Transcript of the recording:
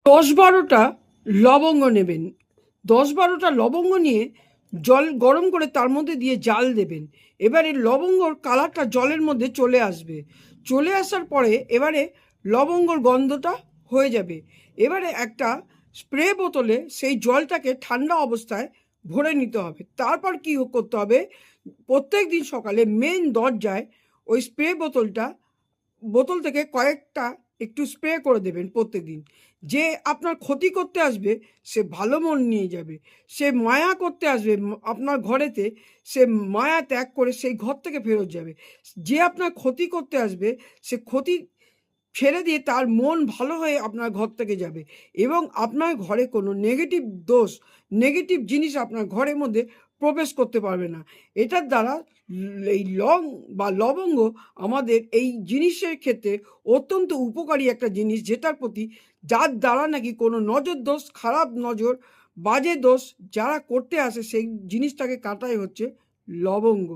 10-12টা লবঙ্গ নেবেন। 10-12টা লবঙ্গ নিয়ে জল গরম করে তার মধ্যে দিয়ে জাল দেবেন। এবারে লবঙ্গর কালারটা জলের মধ্যে চলে আসবে। চলে আসার পরে এবারে লবঙ্গর গন্ধটা হয়ে যাবে। এবারে একটা স্প্রে বোতলে সেই জলটাকে ঠান্ডা অবস্থায় ভরে নিতে হবে। তারপর কী করতে হবে, প্রত্যেক দিন সকালে মেন দরজায় ওই স্প্রে বোতল থেকে কয়েকটা একটু স্প্রে করে দেবেন প্রত্যেক দিন। যে আপনার ক্ষতি করতে আসবে সে ভালো মন নিয়ে যাবে, সে মায়া করতে আসবে আপনার ঘরেতে, সে মায়া ত্যাগ করে সেই ঘর থেকে ফেরত যাবে। যে আপনার ক্ষতি করতে আসবে সে ক্ষতি ছেড়ে দিয়ে তার মন ভালো হয়ে আপনার ঘর থেকে যাবে এবং আপনার ঘরে কোনো নেগেটিভ জিনিস আপনার ঘরের মধ্যে প্রবেশ করতে পারবে না। এটার দ্বারা এই লবঙ্গ আমাদের এই জিনিসের ক্ষেত্রে অত্যন্ত উপকারী একটা জিনিস, যার দ্বারা নাকি কোনো নজর দোষ, খারাপ নজর, বাজে দোষ যারা করতে আসে সেই জিনিসটাকে কাটাই হচ্ছে লবঙ্গ।